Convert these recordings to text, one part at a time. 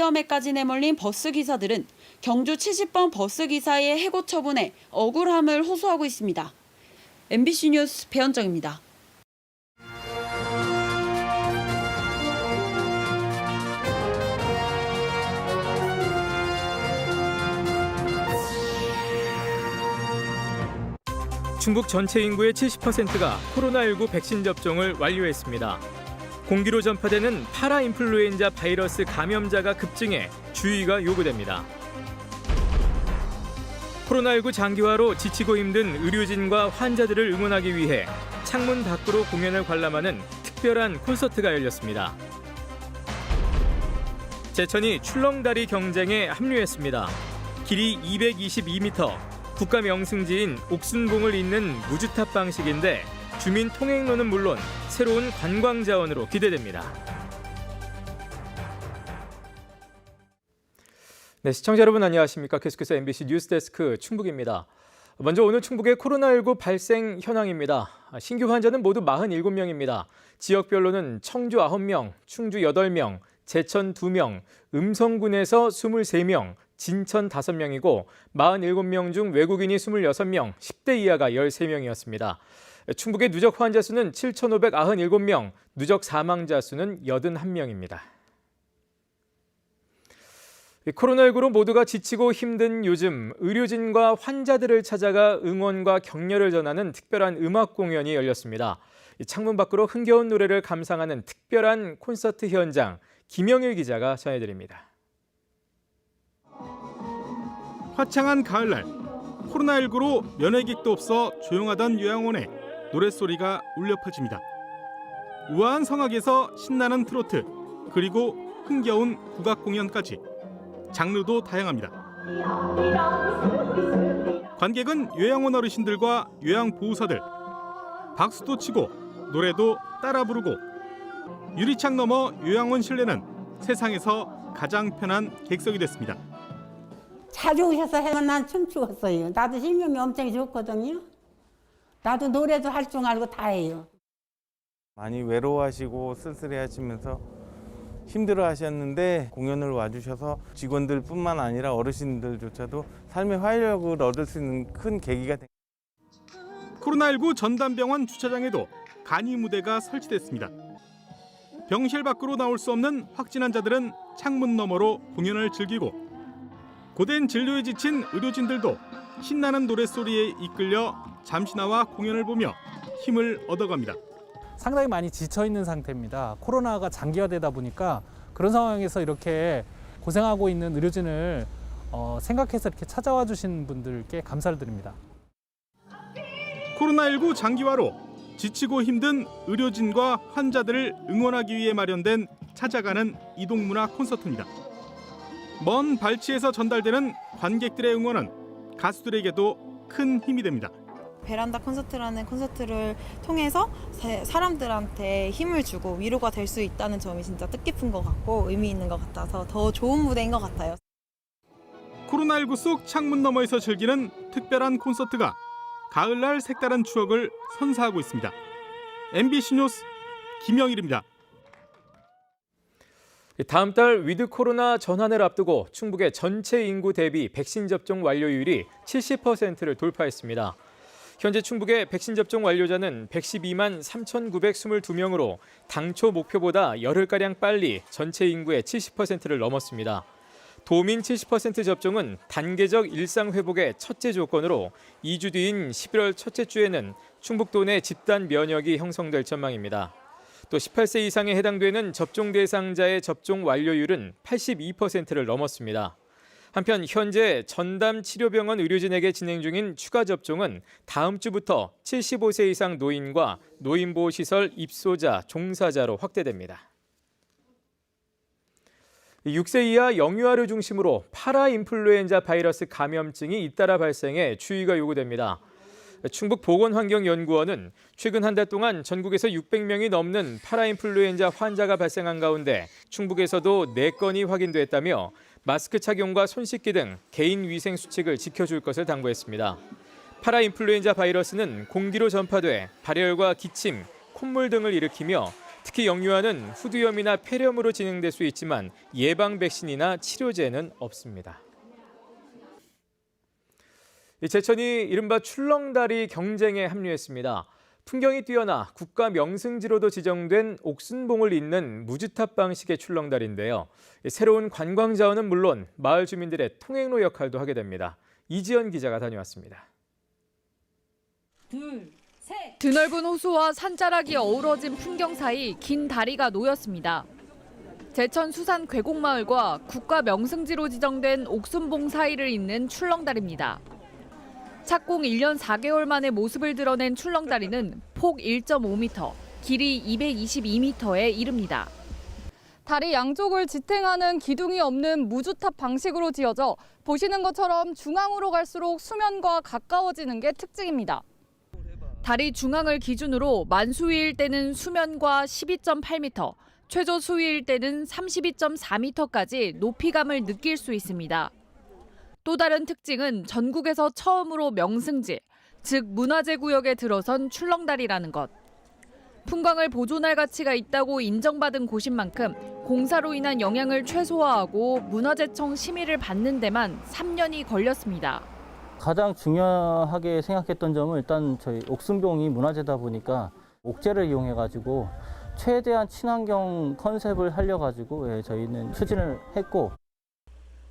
위험에까지 내몰린 버스 기사들은 경주 70번 버스 기사의 해고 처분에 억울함을 호소하고 있습니다. MBC 뉴스 배현정입니다. 충북 전체 인구의 70%가 코로나19 백신 접종을 완료했습니다. 공기로 전파되는 파라인플루엔자 바이러스 감염자가 급증해 주의가 요구됩니다. 코로나19 장기화로 지치고 힘든 의료진과 환자들을 응원하기 위해 창문 밖으로 공연을 관람하는 특별한 콘서트가 열렸습니다. 제천이 출렁다리 경쟁에 합류했습니다. 길이 222m, 국가 명승지인 옥순봉을 잇는 무주탑 방식인데 주민 통행로는 물론 새로운 관광 자원으로 기대됩니다. 네, 시청자 여러분 안녕하십니까? 계속해서 MBC 뉴스데스크 충북입니다. 먼저 오늘 충북의 코로나19 발생 현황입니다. 신규 환자는 모두 47명입니다. 지역별로는 청주 9명, 충주 8명, 제천 2명, 음성군에서 23명, 진천 5명이고 47명 중 외국인이 26명, 10대 이하가 13명이었습니다. 충북의 누적 환자 수는 7,597명, 누적 사망자 수는 81명입니다. 코로나19로 모두가 지치고 힘든 요즘 의료진과 환자들을 찾아가 응원과 격려를 전하는 특별한 음악 공연이 열렸습니다. 창문 밖으로 흥겨운 노래를 감상하는 특별한 콘서트 현장, 김영일 기자가 전해드립니다. 화창한 가을날, 코로나19로 면회객도 없어 조용하던 요양원에 노랫소리가 울려 퍼집니다. 우아한 성악에서 신나는 트로트, 그리고 흥겨운 국악 공연까지 장르도 다양합니다. 관객은 요양원 어르신들과 요양보호사들, 박수도 치고 노래도 따라 부르고 유리창 너머 요양원 실내는 세상에서 가장 편한 객석이 됐습니다. 자주 오셔서 해면 난 춤추었어요. 나도 실명이 엄청 좋거든요. 나도 노래도 할 줄 알고 다 해요. 많이 외로워하시고 쓸쓸해하시면서 힘들어하셨는데 공연을 와주셔서 직원들뿐만 아니라 어르신들조차도 삶의 활력을 얻을 수 있는 큰 계기가 된. 코로나19 전담병원 주차장에도 간이 무대가 설치됐습니다. 병실 밖으로 나올 수 없는 확진 환자들은 창문 너머로 공연을 즐기고 고된 진료에 지친 의료진들도 신나는 노랫소리에 이끌려 잠시 나와 공연을 보며 힘을 얻어갑니다. 상당히 많이 지쳐있는 상태입니다. 코로나가 장기화되다 보니까 그런 상황에서 이렇게 고생하고 있는 의료진을 생각해서 이렇게 찾아와 주신 분들께 감사를 드립니다. 코로나19 장기화로 지치고 힘든 의료진과 환자들을 응원하기 위해 마련된 찾아가는 이동문화 콘서트입니다. 먼 발치에서 전달되는 관객들의 응원은 가수들에게도 큰 힘이 됩니다. 베란다 콘서트라는 콘서트를 통해서 사람들한테 힘을 주고 위로가 될 수 있다는 점이 진짜 뜻깊은 것 같고 의미 있는 것 같아서 더 좋은 무대인 것 같아요. 코로나19 속 창문 너머에서 즐기는 특별한 콘서트가 가을날 색다른 추억을 선사하고 있습니다. MBC 뉴스 김영일입니다. 다음 달 위드 코로나 전환을 앞두고 충북의 전체 인구 대비 백신 접종 완료율이 70%를 돌파했습니다. 현재 충북의 백신 접종 완료자는 112만 3,922명으로 당초 목표보다 열흘가량 빨리 전체 인구의 70%를 넘었습니다. 도민 70% 접종은 단계적 일상 회복의 첫째 조건으로 2주 뒤인 11월 첫째 주에는 충북도 내 집단 면역이 형성될 전망입니다. 또 18세 이상에 해당되는 접종 대상자의 접종 완료율은 82%를 넘었습니다. 한편 현재 전담 치료병원 의료진에게 진행 중인 추가 접종은 다음 주부터 75세 이상 노인과 노인보호시설 입소자, 종사자로 확대됩니다. 6세 이하 영유아를 중심으로 파라인플루엔자 바이러스 감염증이 잇따라 발생해 주의가 요구됩니다. 충북보건환경연구원은 최근 한 달 동안 전국에서 600명이 넘는 파라인플루엔자 환자가 발생한 가운데 충북에서도 4건이 확인됐다며 마스크 착용과 손 씻기 등 개인 위생 수칙을 지켜줄 것을 당부했습니다. 파라인플루엔자 바이러스는 공기로 전파돼 발열과 기침, 콧물 등을 일으키며 특히 영유아는 후두염이나 폐렴으로 진행될 수 있지만 예방 백신이나 치료제는 없습니다. 제천이 이른바 출렁다리 경쟁에 합류했습니다. 풍경이 뛰어나 국가 명승지로도 지정된 옥순봉을 잇는 무주탑 방식의 출렁다리인데요. 새로운 관광 자원은 물론 마을 주민들의 통행로 역할도 하게 됩니다. 이지연 기자가 다녀왔습니다. 드넓은 호수와 산자락이 어우러진 풍경 사이 긴 다리가 놓였습니다. 제천 수산 괴곡마을과 국가 명승지로 지정된 옥순봉 사이를 잇는 출렁다리입니다. 착공 1년 4개월 만에 모습을 드러낸 출렁다리는 폭 1.5m, 길이 222m에 이릅니다. 다리 양쪽을 지탱하는 기둥이 없는 무주탑 방식으로 지어져 보시는 것처럼 중앙으로 갈수록 수면과 가까워지는 게 특징입니다. 다리 중앙을 기준으로 만수위일 때는 수면과 12.8m, 최저 수위일 때는 32.4m까지 높이감을 느낄 수 있습니다. 또 다른 특징은 전국에서 처음으로 명승지, 즉 문화재 구역에 들어선 출렁다리라는 것. 풍광을 보존할 가치가 있다고 인정받은 곳인 만큼 공사로 인한 영향을 최소화하고 문화재청 심의를 받는 데만 3년이 걸렸습니다. 가장 중요하게 생각했던 점은 일단 저희 옥순봉이 문화재다 보니까 옥재를 이용해가지고 최대한 친환경 컨셉을 하려가지고 저희는 추진을 했고,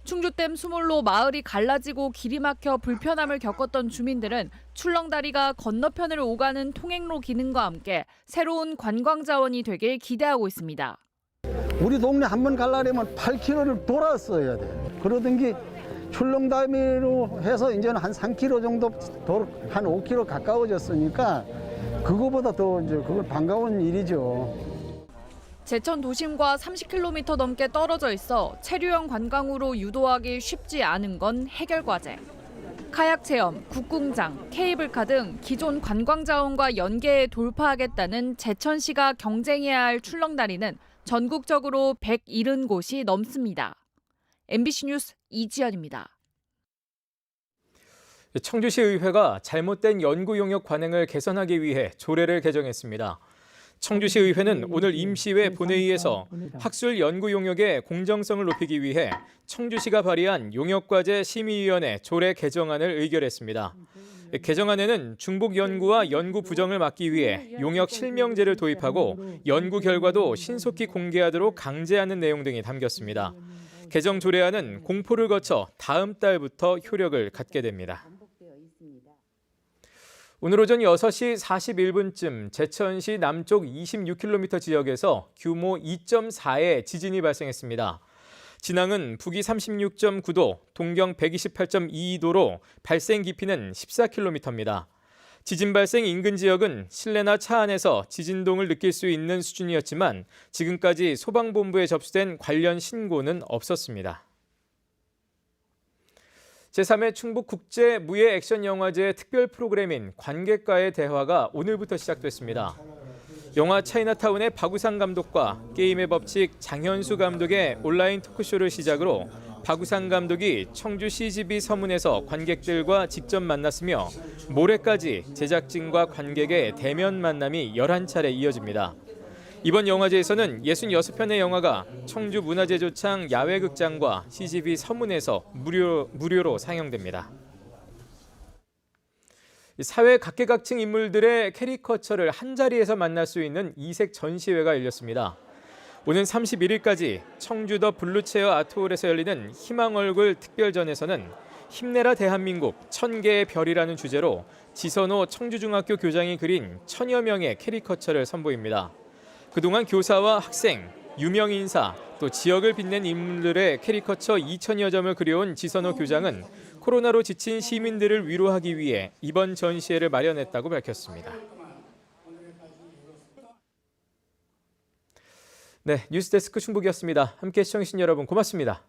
충주댐 수몰로 마을이 갈라지고 길이 막혀 불편함을 겪었던 주민들은 출렁다리가 건너편을 오가는 통행로 기능과 함께 새로운 관광 자원이 되길 기대하고 있습니다. 우리 동네 한 번 가려면 8km를 돌았어야 돼. 그러던 게 출렁다리로 해서 이제는 한 3km 정도, 한 5km 가까워졌으니까 그거보다 더 이제 그걸 반가운 일이죠. 제천 도심과 30km 넘게 떨어져 있어 체류형 관광으로 유도하기 쉽지 않은 건 해결 과제. 카약 체험, 국궁장, 케이블카 등 기존 관광 자원과 연계해 돌파하겠다는 제천시가 경쟁해야 할 출렁다리는 전국적으로 170곳이 넘습니다. MBC 뉴스 이지연입니다. 청주시의회가 잘못된 연구 용역 관행을 개선하기 위해 조례를 개정했습니다. 청주시의회는 오늘 임시회 본회의에서 학술 연구 용역의 공정성을 높이기 위해 청주시가 발의한 용역과제 심의위원회 조례 개정안을 의결했습니다. 개정안에는 중복 연구와 연구 부정을 막기 위해 용역 실명제를 도입하고 연구 결과도 신속히 공개하도록 강제하는 내용 등이 담겼습니다. 개정 조례안은 공포를 거쳐 다음 달부터 효력을 갖게 됩니다. 오늘 오전 6시 41분쯤 제천시 남쪽 26km 지역에서 규모 2.4의 지진이 발생했습니다. 진앙은 북위 36.9도, 동경 128.2도로 발생 깊이는 14km입니다. 지진 발생 인근 지역은 실내나 차 안에서 지진동을 느낄 수 있는 수준이었지만 지금까지 소방본부에 접수된 관련 신고는 없었습니다. 제3회 충북국제무예 액션영화제 특별 프로그램인 관객과의 대화가 오늘부터 시작됐습니다. 영화 차이나타운의 박우상 감독과 게임의 법칙 장현수 감독의 온라인 토크쇼를 시작으로 박우상 감독이 청주 CGV 서문에서 관객들과 직접 만났으며 모레까지 제작진과 관객의 대면 만남이 11차례 이어집니다. 이번 영화제에서는 66편의 영화가 청주 문화재조창 야외극장과 CGV 서문에서 무료로 상영됩니다. 사회 각계각층 인물들의 캐리커처를 한자리에서 만날 수 있는 이색 전시회가 열렸습니다. 오는 31일까지 청주 더 블루체어 아트홀에서 열리는 희망얼굴 특별전에서는 힘내라 대한민국 1000개의 별이라는 주제로 지선호 청주중학교 교장이 그린 1000여 명의 캐리커처를 선보입니다. 그동안 교사와 학생, 유명 인사, 또 지역을 빛낸 인물들의 캐리커처 2000여 점을 그려온 지선호 교장은 코로나로 지친 시민들을 위로하기 위해 이번 전시회를 마련했다고 밝혔습니다. 네, 뉴스데스크 충북이었습니다. 함께 시청해주신 여러분 고맙습니다.